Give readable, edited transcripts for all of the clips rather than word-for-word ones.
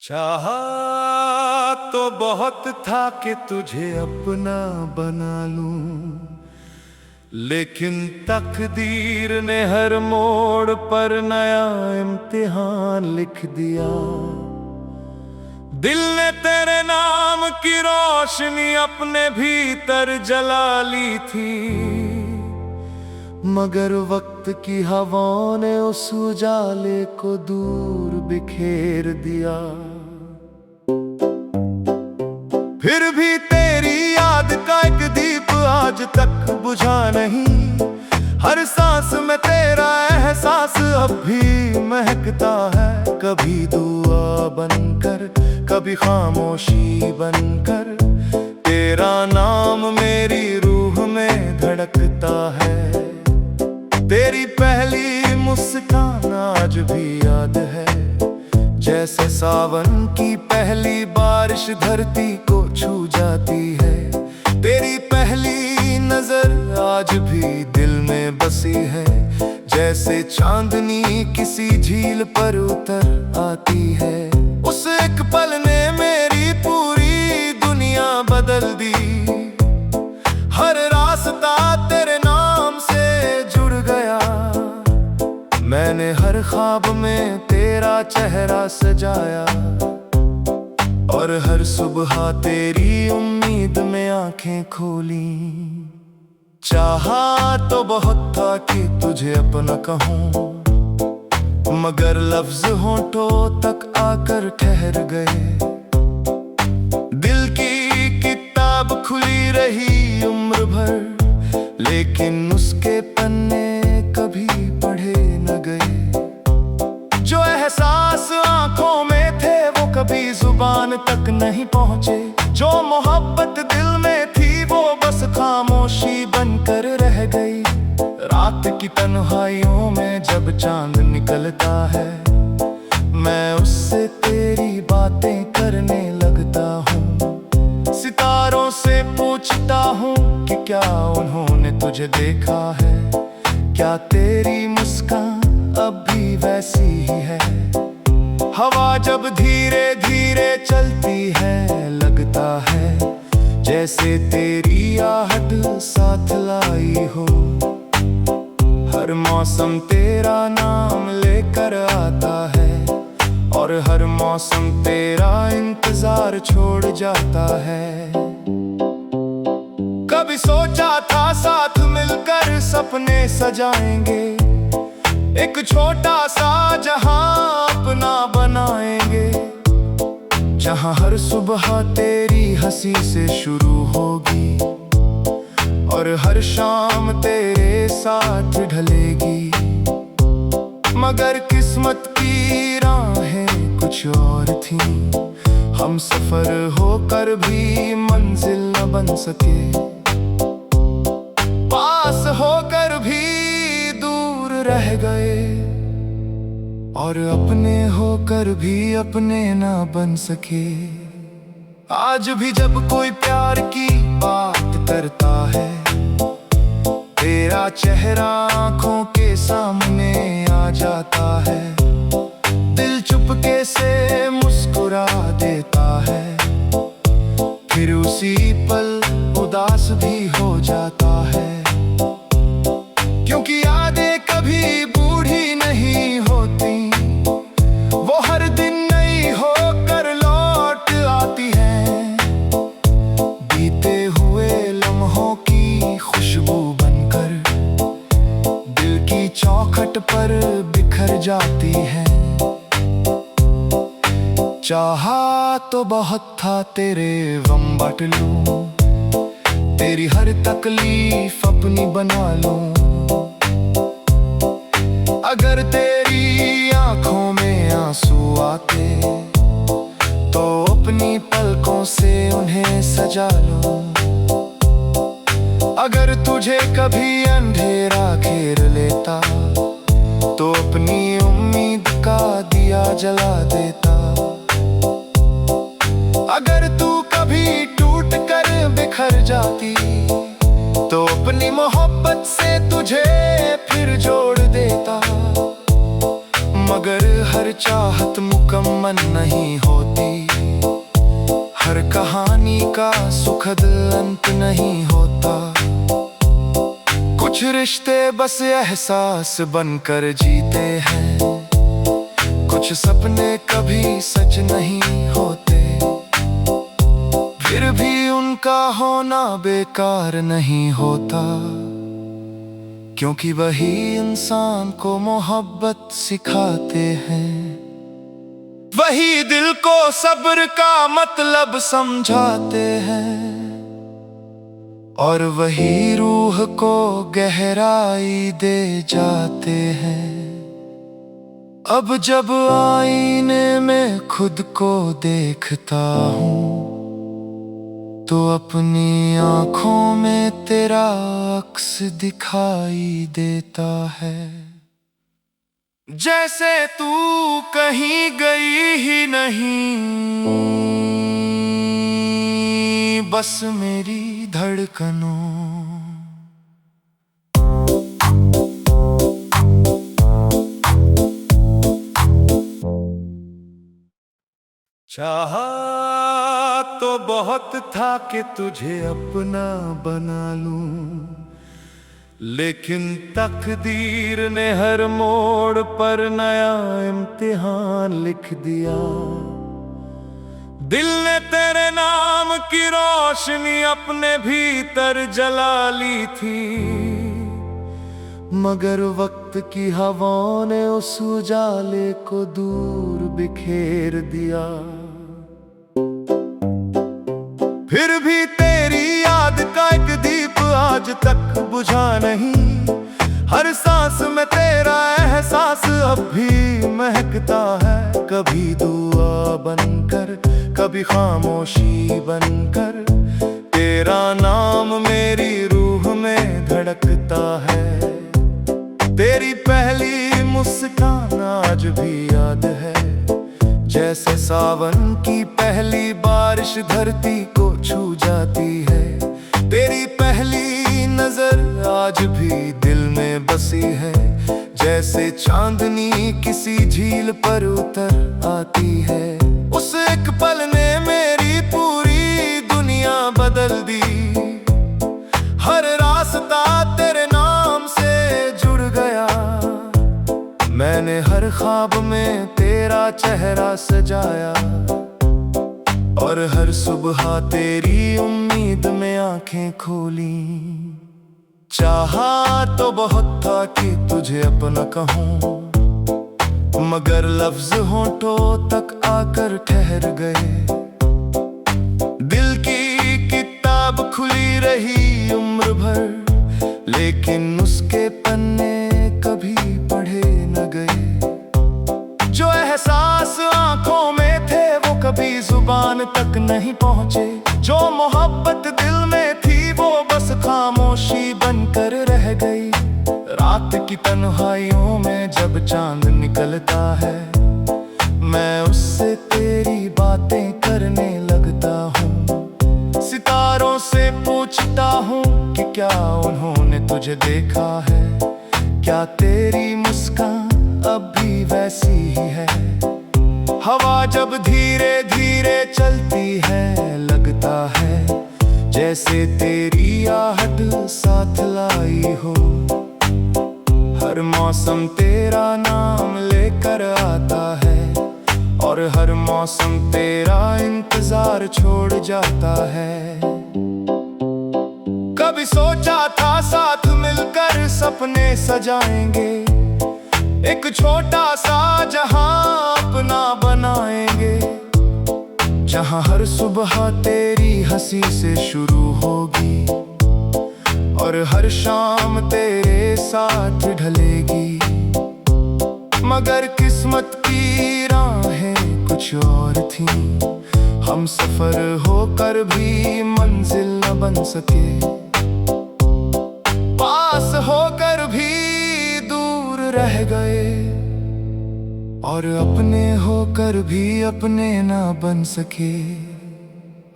चाहा तो बहुत था कि तुझे अपना बना लूं, लेकिन तकदीर ने हर मोड़ पर नया इम्तिहान लिख दिया। दिल ने तेरे नाम की रोशनी अपने भीतर जला ली थी, मगर वक्त की हवाओं ने उस उजाले को दूर बिखेर दिया। फिर भी तेरी याद का एक दीप आज तक बुझा नहीं, हर सांस में तेरा एहसास अब भी महकता है। कभी दुआ बनकर, कभी खामोशी बनकर, तेरा नाम मेरी रूह में धड़कता है। तेरी पहली मुस्कान आज भी याद है, जैसे सावन की पहली बारिश धरती को छू जाती है। तेरी पहली नजर आज भी दिल में बसी है, जैसे चांदनी किसी झील पर उतर आती है। उस एक पल ने मेरी पूरी दुनिया बदल दी, हर रास्ता तेरे नाम से जुड़ गया। मैंने हर ख्वाब में तेरा चेहरा सजाया, और हर सुबह तेरी उम्मीद में आंखें खोली। चाहा तो बहुत था कि तुझे अपना कहूं, मगर लफ्ज होंठों तक आकर ठहर गए। दिल की किताब खुली रही उम्र भर, लेकिन उसके पन्ने कभी पढ़े न गए। जो एहसास आंखों में थे वो कभी जुबान तक नहीं पहुंचे, जो मोहब्बत दिल में थी वो बस खामोशी बनकर रह गई। रात की तन्हाइयों में जब चांद निकलता है, मैं उससे तेरी बातें करने लगता हूँ। सितारों से पूछता हूँ कि क्या उन्होंने तुझे देखा है, क्या तेरी मुस्कान अब भी वैसी ही है। हवा जब धीरे धीरे चलती है, लगता है जैसे तेरी आहट साथ लाई हो। हर मौसम तेरा नाम लेकर आता है, और हर मौसम तेरा इंतजार छोड़ जाता है। कभी सोचा था साथ मिलकर सपने सजाएंगे, एक छोटा सा जहां अपना बनाएंगे, जहां हर सुबह तेरी हंसी से शुरू होगी, और हर शाम तेरे साथ ढलेगी। मगर किस्मत की राहें कुछ और थी, हम सफर होकर भी मंजिल न बन सके, पास होकर भी दूर रह गए, और अपने होकर भी अपने ना बन सके। आज भी जब कोई प्यार की बात करता है, तेरा चेहरा आंखों के सामने आ जाता है। दिल चुपके से मुस्कुरा देता है, फिर उसी पल उदास भी हो जाता है। क्योंकि यादें कभी बूढ़ी नहीं होती, वो हर दिन नई होकर लौट आती हैं। बीते हुए लम्हों की खुशबू बनकर दिल की चौखट पर बिखर जाती है। चाहा तो बहुत था तेरे गम बांट लूं, तेरी हर तकलीफ अपनी बना लूं। अगर तेरी आंखों में आंसू आते, तो अपनी पलकों से उन्हें सजा लूं। अगर तुझे कभी अंधेरा घेर लेता, तो अपनी उम्मीद का दिया जला देता। अगर तू कभी टूट कर बिखर जाती, तो अपनी मोहब्बत से तुझे फिर जोड़ देता। मगर हर चाहत मुकम्मल नहीं होती, हर कहानी का सुखद अंत नहीं होता। कुछ रिश्ते बस एहसास बनकर जीते हैं, कुछ सपने कभी सच नहीं होते, फिर भी उनका होना बेकार नहीं होता, क्योंकि वही इंसान को मोहब्बत सिखाते हैं, वही दिल को सब्र का मतलब समझाते हैं, और वही रूह को गहराई दे जाते हैं। अब जब आईने में खुद को देखता हूँ तो अपनी आँखों में तेरा अक्स दिखाई देता है, जैसे तू कहीं गई ही नहीं, बस मेरी धड़कनों। चाहा तो बहुत था कि तुझे अपना बना लूं, लेकिन तकदीर ने हर मोड़ पर नया इम्तिहान लिख दिया। दिल ने तेरे नाम की रोशनी अपने भीतर जला ली थी, मगर वक्त की हवाओं ने उस उजाले को दूर बिखेर दिया। फिर भी तेरी याद का एक दीप आज तक बुझा नहीं, हर सांस में तेरा एहसास अब भी महकता है। कभी दुआ बनकर, कभी खामोशी बनकर, तेरा नाम मेरी रूह में धड़कता है। तेरी पहली मुस्कान आज भी याद है, जैसे सावन की पहली बारिश धरती को छू जाती है। तेरी पहली नजर आज भी दिल में बसी है, जैसे चांदनी किसी झील पर उतर आती है। उस एक पल ने मेरी पूरी दुनिया बदल दी, हर रास्ता तेरे नाम से जुड़ गया। मैंने हर ख्वाब में तेरा चेहरा सजाया, और हर सुबह तेरी उम्मीद में आंखें खोली। चाहा तो बहुत था कि तुझे अपना कहूँ, मगर लफ्ज होठों तक आकर ठहर गए। दिल की किताब खुली रही उम्र भर, लेकिन उसके पन्ने कभी पढ़े न गए। जो एहसास आंखों में थे वो कभी जुबान तक नहीं पहुंचे, जो मोहब्बत दिल में थी वो बस खामोशी बनकर रह गई। रात की तन्हाइयों में जब चांद निकलता है, मैं उससे तेरी बातें करने लगता हूँ। सितारों से पूछता हूँ कि क्या उन्होंने तुझे देखा है, क्या तेरी मुस्कान अब भी वैसी ही है। हवा जब धीरे धीरे चलती है, लगता है जैसे तेरी आहट साथ लाई हो। हर मौसम तेरा नाम लेकर आता है, और हर मौसम तेरा इंतजार छोड़ जाता है। कभी सोचा था साथ मिलकर सपने सजाएंगे, एक छोटा सा जहां अपना बनाएंगे, जहां हर सुबह तेरी हंसी से शुरू होगी, और हर शाम तेरे साथ ढलेगी। मगर किस्मत की राहें कुछ और थी, हम सफर होकर भी मंजिल न बन सके, पास होकर भी दूर रह गए, और अपने होकर भी अपने ना बन सके।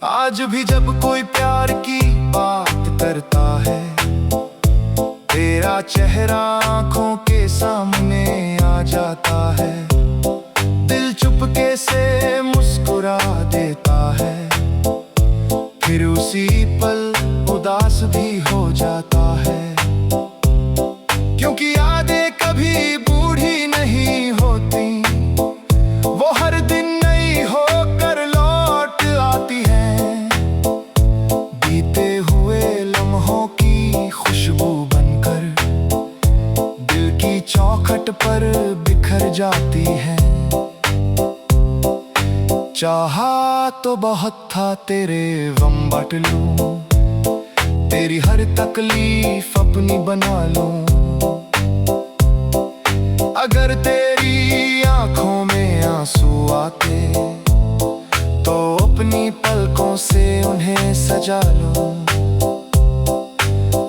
आज भी जब कोई प्यार की बात करता है, तेरा चेहरा आंखों के सामने आ जाता है। दिल चुपके से मुस्कुरा देता है, फिर उसी पल उदास भी हो जाता है। क्योंकि यादें कभी बूढ़ी नहीं होती, वो हर दिन नई होकर लौट आती हैं। बीते हुए लम्हों की खुशबू बनकर दिल की चौखट पर बिखर जाती है। चाहा तो बहुत था तेरे गम बांट लूं, तेरी हर तकलीफ अपनी बना लूं। अगर तेरी आंखों में आंसू आते तो अपनी पलकों से उन्हें सजा लूं।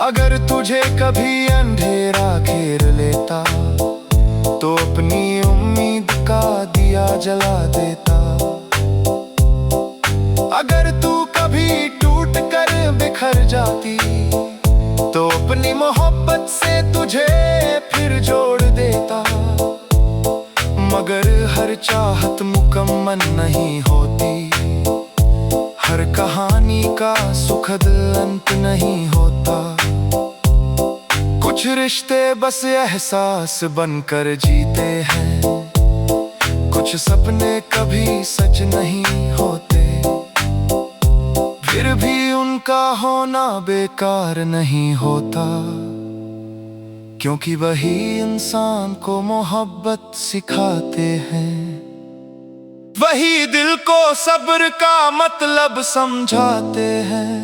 अगर तुझे कभी अंधेरा घेर लेता तो अपनी उम्मीद का दिया जला देता। अगर तू कभी टूट कर बिखर जाती तो अपनी मोहब्बत से तुझे फिर जोड़ देता। मगर हर चाहत मुकम्मल नहीं होती, हर कहानी का सुखद अंत नहीं होता। कुछ रिश्ते बस एहसास बनकर जीते हैं, कुछ सपने कभी सच नहीं होते। फिर भी उनका होना बेकार नहीं होता, क्योंकि वही इंसान को मोहब्बत सिखाते हैं। वही दिल को सब्र का मतलब समझाते हैं,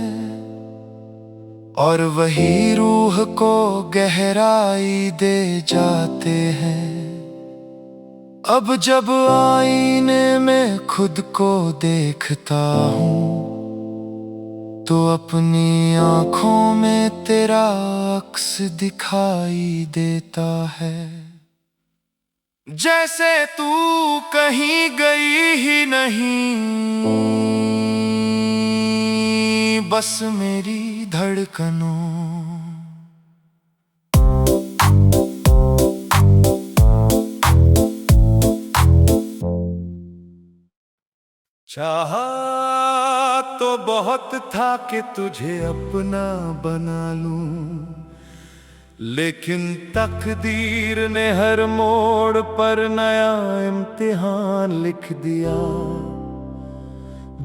और वही रूह को गहराई दे जाते हैं। अब जब आईने में खुद को देखता हूँ तो अपनी आँखों में तेरा अक्स दिखाई देता है। जैसे तू कहीं गई ही नहीं, बस मेरी धड़कनों। चाहा तो बहुत था कि तुझे अपना बना लूं, लेकिन तकदीर ने हर मोड़ पर नया इम्तिहान लिख दिया।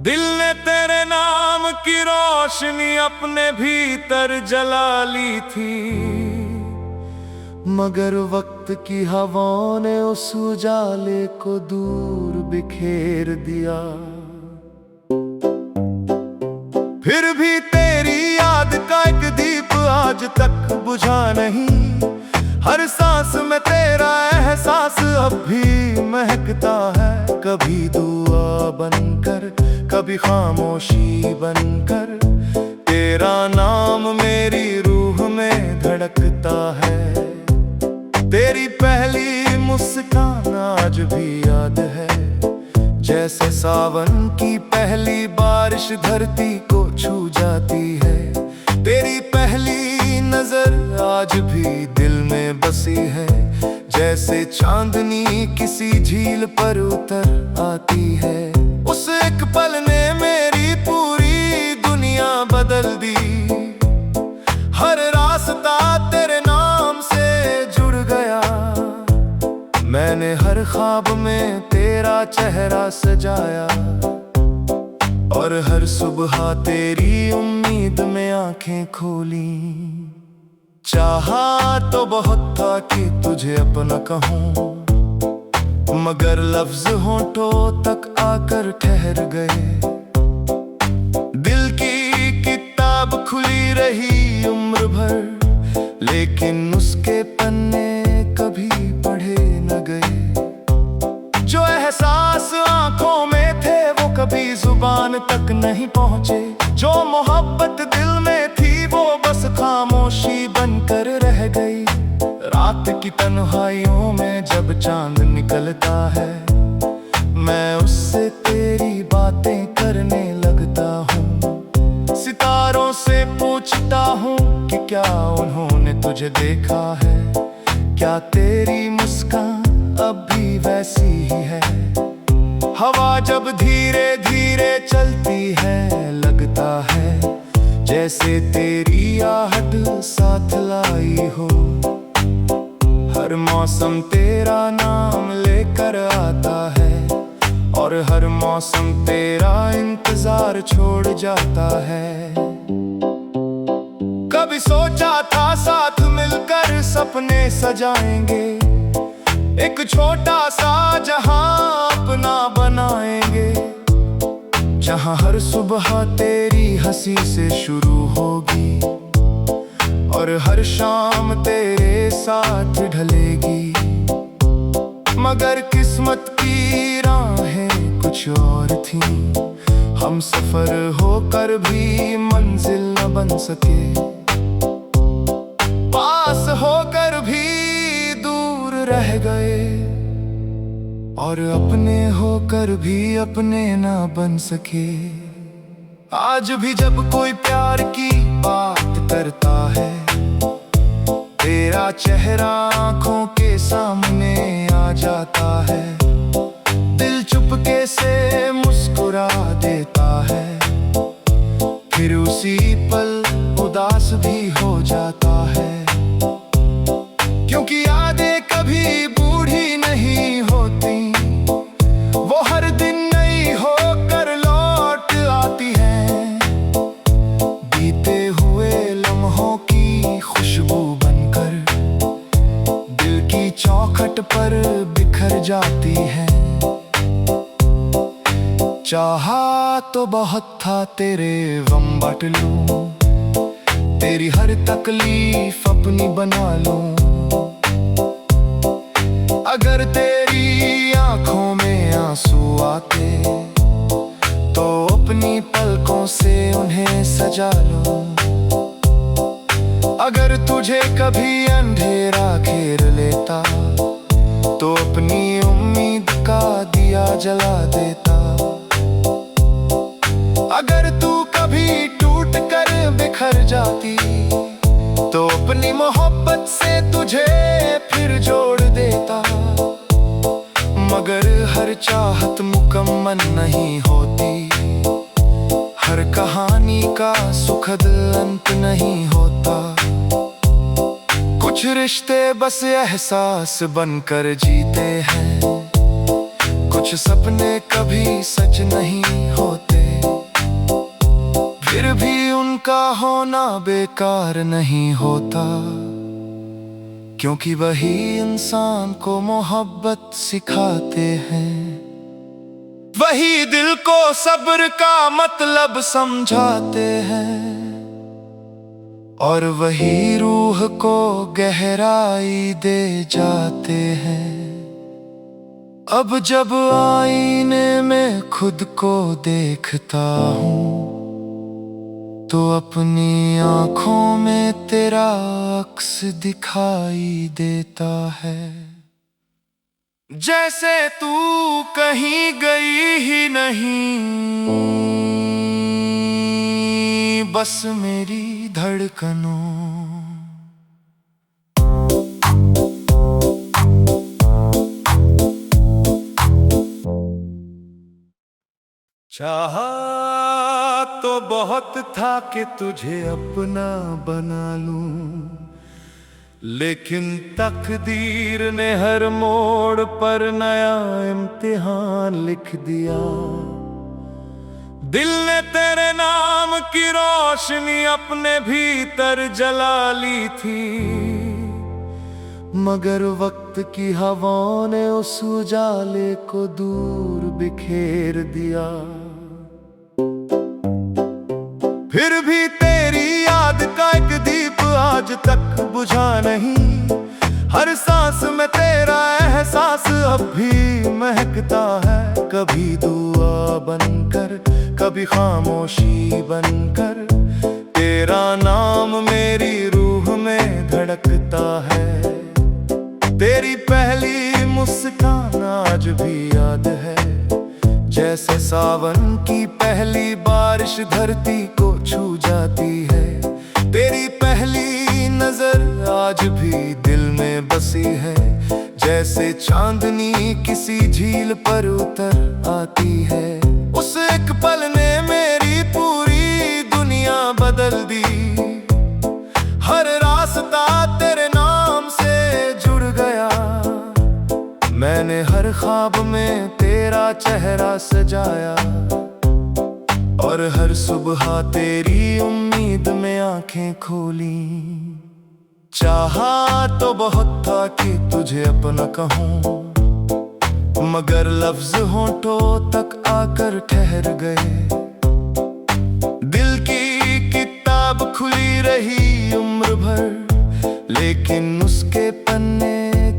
दिल ने तेरे नाम की रोशनी अपने भीतर जला ली थी, मगर वक्त की हवाओं ने उस उजाले को दूर बिखेर दिया। फिर भी तेरी याद का एक दीप आज तक बुझा नहीं, हर सांस में तेरा एहसास अब भी महकता है। कभी दुआ बनकर, कभी खामोशी बनकर, तेरा नाम मेरी रूह में धड़कता है। तेरी पहली मुस्कान आज भी याद है, जैसे सावन की पहली बारिश धरती को छू जाती है। तेरी पहली नजर आज भी दिल में बसी है, जैसे चांदनी किसी झील पर उतर आती है। उस एक पल ने मेरी पूरी दुनिया बदल दी, हर रास्ता तेरे नाम से जुड़ गया। मैंने हर ख्वाब में तेरा चेहरा सजाया, और हर सुबह तेरी उम्मीद में आंखें खोली। चाहा तो बहुत था कि तुझे अपना कहूँ, मगर लफ्ज होंठों तक आकर ठहर गए। दिल की किताब खुली रही उम्र भर, लेकिन उसके पन्ने कभी पढ़े न गए। जो एहसास आंखों में थे वो कभी जुबान तक नहीं पहुंचे। जो मोहब्बत दिल में थी वो बस खामोशी बनकर रह गई। रात की तन्हाइयों में जब चांद निकलता है, मैं उससे तेरी बातें करने लगता हूँ। सितारों से पूछता हूँ कि क्या उन्होंने तुझे देखा है, क्या तेरी मुस्कान अब भी वैसी ही है। धीरे चलती है, लगता है जैसे तेरी आहट साथ लाई हो। हर मौसम तेरा नाम लेकर आता है, और हर मौसम तेरा इंतजार छोड़ जाता है। कभी सोचा था साथ मिलकर सपने सजाएंगे, एक छोटा सा जहां अपना बनाएंगे, जहां हर सुबह तेरी हंसी से शुरू होगी और हर शाम तेरे साथ ढलेगी। मगर किस्मत की राहें कुछ और थीं, हम सफर होकर भी मंजिल न बन सके, पास होकर भी दूर रह गए, और अपने होकर भी अपने ना बन सके। आज भी जब कोई प्यार की बात करता है, तेरा चेहरा आंखों के सामने आ जाता है, दिल चुपके से मुस्कुरा देता है, फिर उसी पल उदास भी हो जाता है। क्योंकि यादें कभी बूढ़ी नहीं होती, वो हर दिन नई होकर लौट आती हैं, बीते हुए लम्हों की खुशबू बनकर दिल की चौखट पर बिखर जाती है। चाहा तो बहुत था तेरे गम बांट लूं, तेरी हर तकलीफ अपनी बना लूं। अगर तेरी आंखों में आंसू आते, तो अपनी पलकों से उन्हें सजा लूं। अगर तुझे कभी अंधेरा घेर लेता, तो अपनी उम्मीद का दिया जला देता। अगर तू कभी टूट कर बिखर जाती, तो अपनी मोहब्बत से तुझे फिर जोड़ देता। मगर हर चाहत मुकम्मल नहीं होती, हर कहानी का सुखद अंत नहीं होता। कुछ रिश्ते बस एहसास बनकर जीते हैं, कुछ सपने कभी सच नहीं होते, फिर भी उनका होना बेकार नहीं होता। क्योंकि वही इंसान को मोहब्बत सिखाते हैं, वही दिल को सब्र का मतलब समझाते हैं, और वही रूह को गहराई दे जाते हैं। अब जब आईने में खुद को देखता हूँ, तो अपनी आँखों में तेरा अक्स दिखाई देता है। जैसे तू कहीं गई ही नहीं, बस मेरी धड़कनों। चाहा तो बहुत था कि तुझे अपना बना लूं, लेकिन तकदीर ने हर मोड़ पर नया इम्तिहान लिख दिया। दिल ने तेरे नाम की रोशनी अपने भीतर जला ली थी, मगर वक्त की हवाओं ने उस उजाले को दूर बिखेर दिया। फिर भी तेरी याद का एक दीप आज तक बुझा नहीं, हर सांस में तेरा एहसास अब भी महकता है। कभी दुआ बनकर, कभी खामोशी बनकर, तेरा नाम मेरी रूह में धड़कता है। तेरी पहली मुस्कान आज भी याद है, जैसे सावन की पहली बारिश धरती को छू जाती है। तेरी पहली नजर आज भी दिल में बसी है, जैसे चांदनी किसी झील पर उतर आती है। उस एक पल बदल दी। हर रास्ता तेरे नाम से जुड़ गया, मैंने हर ख्वाब में तेरा चेहरा सजाया, और हर सुबह तेरी उम्मीद में आंखें खोली। चाहा तो बहुत था कि तुझे अपना कहूँ, मगर लफ्ज होंठों तक आकर ठहर गए। दिल की किताब खुली रही उम्र भर, लेकिन उसके पन्ने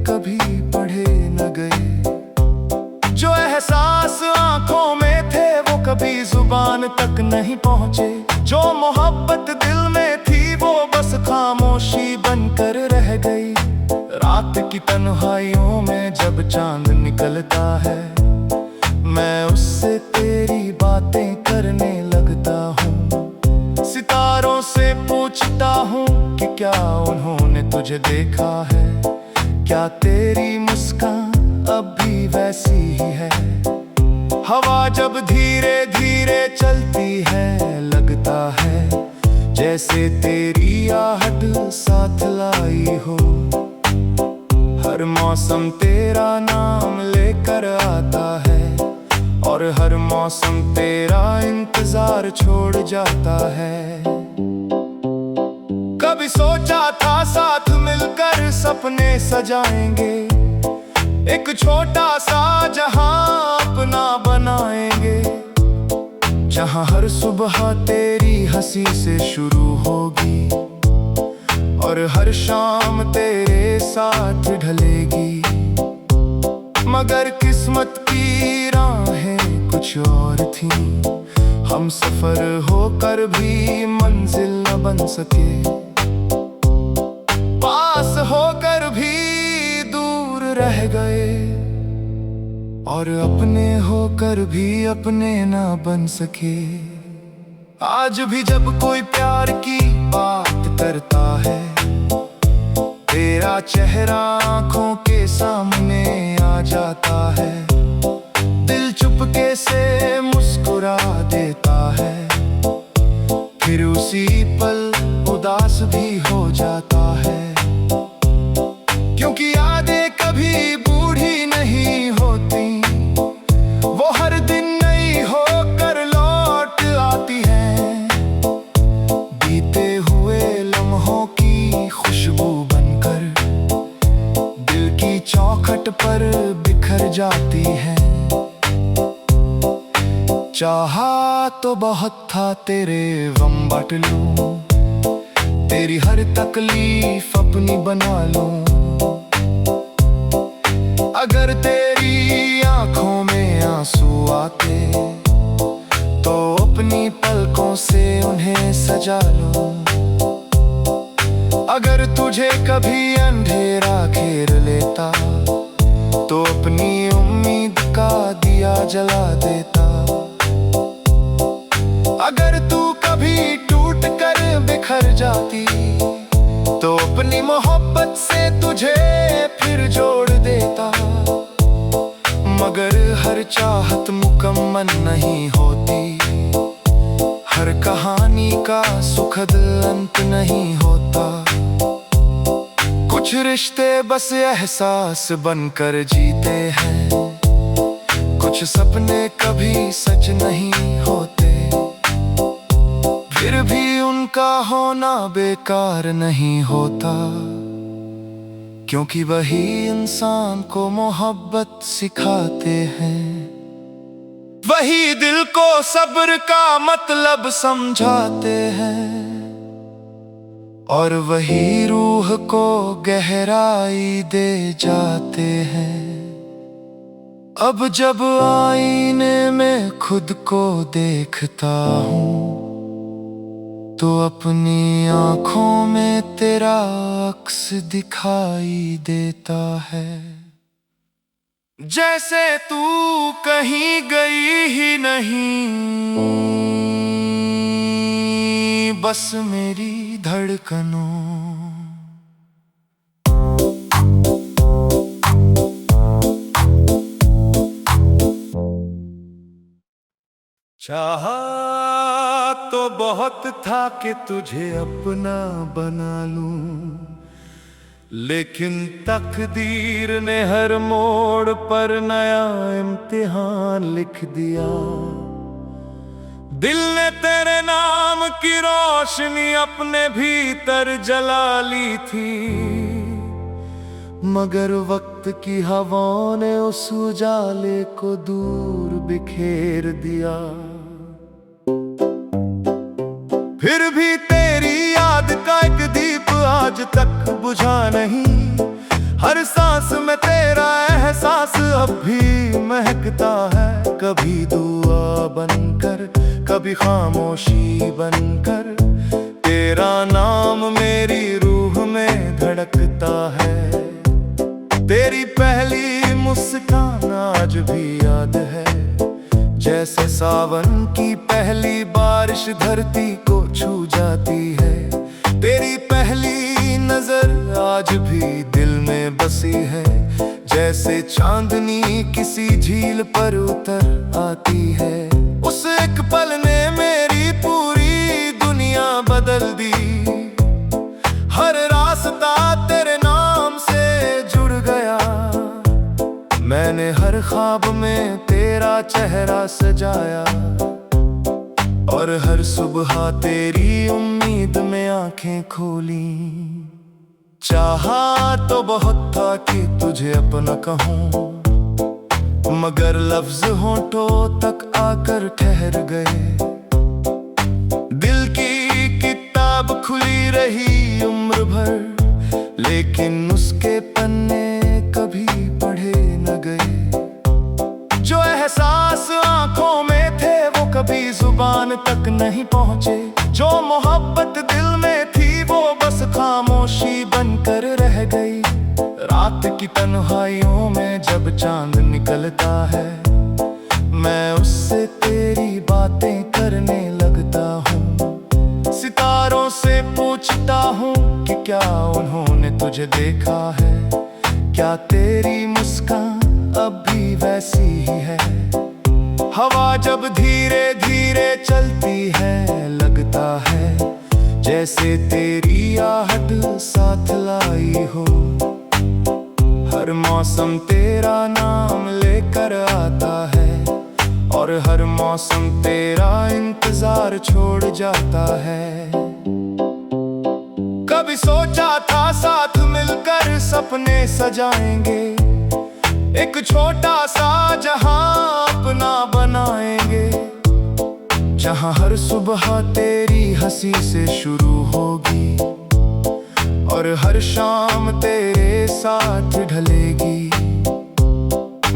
कभी पढ़े न गए। जो एहसास आंखों में थे वो कभी जुबान तक नहीं पहुंचे। जो मोहब्बत दिल में थी वो बस खामोशी बनकर रह गई। रात की तन्हाइयों में जब चांद निकलता है, मैं उससे तेरी बातें करने लगता हूँ। सितारों से पूछता हूँ कि क्या उन्होंने तुझे देखा है, क्या तेरी मुस्कान अब भी वैसी ही है। हवा जब धीरे धीरे चलती है, लगता है जैसे तेरी आहट साथ लाई हो। हर मौसम तेरा नाम लेकर आता है, और हर मौसम तेरा इंतजार छोड़ जाता है। कभी सोचा था साथ मिलकर सपने सजाएंगे, एक छोटा सा जहां अपना बनाएंगे, जहां हर सुबह तेरी हंसी से शुरू होगी, और हर शाम तेरे साथ ढलेगी। मगर किस्मत की राहें कुछ और थी, हम सफर होकर भी मंजिल न बन सके। पास होकर भी दूर रह गए, और अपने होकर भी अपने ना बन सके। आज भी जब कोई प्यार की बात करता है, तेरा चेहरा आंखों के सामने आ जाता है। दिल चुपके से मुस्कुरा देता है, फिर उसी पल उदास भी हो जाता है। क्योंकि यादें कभी बूढ़ी नहीं होती, वो हर दिन नई होकर लौट आती हैं। बीते हुए लम्हों की खुशबू बनकर दिल की चौखट पर बिखर जाती है। चाहा तो बहुत था तेरे गम बांट लूं, तेरी हर तकलीफ अपनी बना लूं। अगर तेरी आंखों में आंसू आते, तो अपनी पलकों से उन्हें सजा लूं। अगर तुझे कभी अंधेरा घेर लेता, तो अपनी उम्मीद का दिया जला देता। अगर तू कभी टूट कर बिखर जाती, तो अपनी मोहब्बत से तुझे फिर जोड़ देता। मगर हर चाहत मुकम्मल नहीं होती, हर कहानी का सुखद अंत नहीं होता। कुछ रिश्ते बस एहसास बनकर जीते हैं, कुछ सपने कभी सच नहीं होते। फिर भी उनका होना बेकार नहीं होता, क्योंकि वही इंसान को मोहब्बत सिखाते हैं। वही दिल को सब्र का मतलब समझाते हैं, और वही रूह को गहराई दे जाते हैं। अब जब आईने में खुद को देखता हूँ, तो अपनी आँखों में तेरा अक्स दिखाई देता है। जैसे तू कहीं गई ही नहीं, बस मेरी धड़कनों। चाहा तो बहुत था कि तुझे अपना बना लूं, लेकिन तकदीर ने हर मोड़ पर नया इम्तिहान लिख दिया। दिल ने तेरे नाम की रोशनी अपने भीतर जला ली थी, मगर वक्त की हवाओं ने उस उजाले को दूर बिखेर दिया। फिर भी तेरी याद का एक दीप आज तक बुझा नहीं, हर सांस में तेरा एहसास अब भी महकता है। कभी दुआ बनकर, कभी खामोशी बनकर, तेरा नाम मेरी रूह में धड़कता है। तेरी पहली मुस्कान आज भी याद है, जैसे सावन की पहली बारिश धरती को छू जाती है। तेरी पहली नजर आज भी दिल में बसी है, जैसे चांदनी किसी झील पर उतर आती है। उस एक पल ने मेरी पूरी दुनिया बदल दी, हर रास्ता तेरे नाम से जुड़ गया। मैंने हर ख्वाब में तेरा चेहरा सजाया, और हर सुबह तेरी उम्मीद में आंखें खोली। चाहा तो बहुत था कि तुझे अपना कहूं, मगर लफ्ज होठों तक आकर ठहर गए। दिल की किताब खुली रही उम्र भर, लेकिन उसके पन्ने कभी पढ़े न गए। जो एहसास आंखों में थे वो कभी जुबान तक नहीं पहुंचे। जो मोहब्बत दिल में थी वो बस खामोशी बनकर रह गई। रात की तन्हाइयों में जब चांद निकलता है, मैं उससे तेरी बातें करने लगता हूँ। सितारों से पूछता हूँ कि क्या उन्होंने तुझे देखा है, क्या तेरी मुस्कान अब भी वैसी ही है। हवा जब धीरे धीरे चलती है, लगता है जैसे तेरी आहट साथ लाई हो। हर मौसम तेरा नाम लेकर आता है, और हर मौसम तेरा इंतजार छोड़ जाता है। कभी सोचा था साथ मिलकर सपने सजाएंगे, एक छोटा सा जहां अपना बनाएंगे, जहां हर सुबह तेरी हंसी से शुरू होगी, और हर शाम तेरे साथ ढलेगी।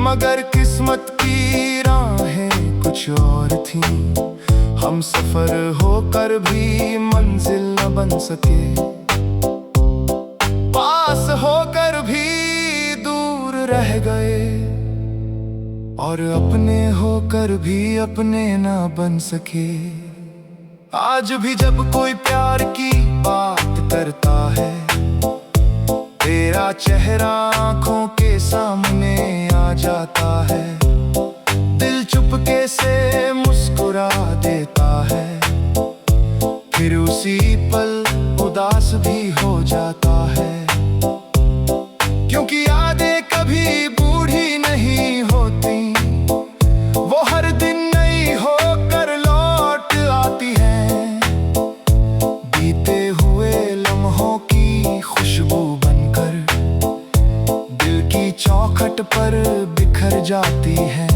मगर किस्मत की राहें कुछ और थी, हम सफर होकर भी मंजिल न बन सके। पास होकर भी दूर रह गए, और अपने होकर भी अपने ना बन सके। आज भी जब कोई प्यार की बात करता है, तेरा चेहरा आंखों के सामने आ जाता है। दिल चुपके से मुस्कुरा देता है, फिर उसी पल उदास भी हो जाता है। क्योंकि यादें कभी बूढ़ी नहीं होती, वो हर दिन नई होकर लौट आती हैं। बीते हुए लम्हों की खुशबू बनकर दिल की चौखट पर बिखर जाती है।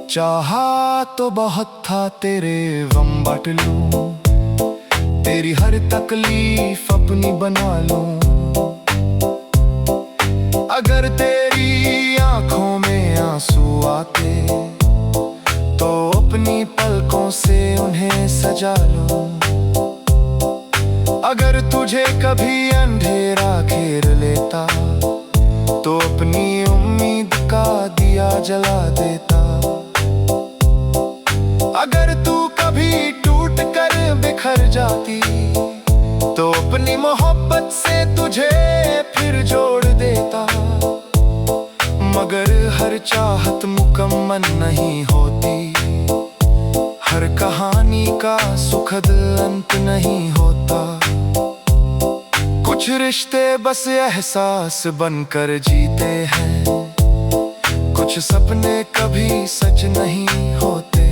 चाहा तो बहुत था तेरे गम बांट लूं, तेरी हर तकलीफ अपनी बना लूं। अगर तेरी आंखों में आंसू आते, तो अपनी पलकों से उन्हें सजा लूं। अगर तुझे कभी अंधेरा घेर लेता, तो अपनी उम्मीद का दिया जला देता। अगर तू कभी टूट कर बिखर जाती, तो अपनी मोहब्बत से तुझे फिर जोड़ देता। मगर हर चाहत मुकम्मल नहीं होती, हर का सुखद अंत नहीं होता। कुछ रिश्ते बस एहसास बनकर जीते हैं, कुछ सपने कभी सच नहीं होते,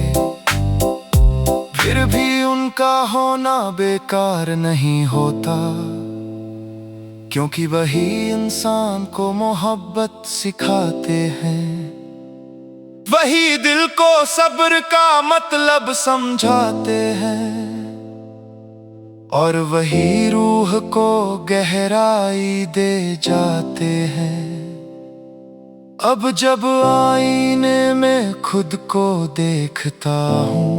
फिर भी उनका होना बेकार नहीं होता, क्योंकि वही इंसान को मोहब्बत सिखाते हैं, वही दिल को सब्र का मतलब समझाते हैं, और वही रूह को गहराई दे जाते हैं। अब जब आईने में खुद को देखता हूँ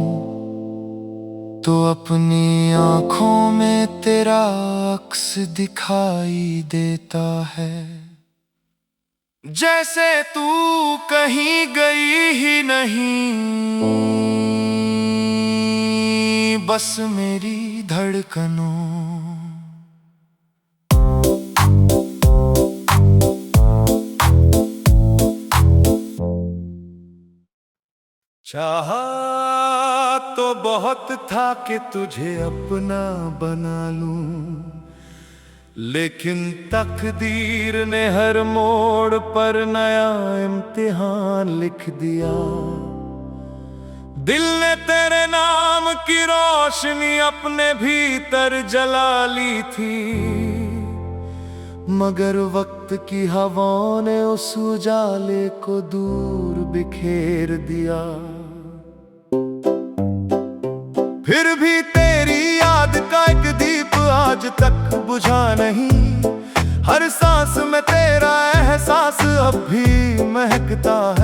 तो अपनी आँखों में तेरा अक्स दिखाई देता है। जैसे तू कहीं गई ही नहीं, बस मेरी धड़कनों। चाहा तो बहुत था कि तुझे अपना बना लूं, लेकिन तकदीर ने हर मोड़ पर नया इम्तिहान लिख दिया। दिल ने तेरे नाम की रोशनी अपने भीतर जला ली थी, मगर वक्त की हवाओं ने उस उजाले को दूर बिखेर दिया। फिर भी तेरी याद का एक दीप आज तक बुझा नहीं, हर सांस में तेरा एहसास अब भी महकता है।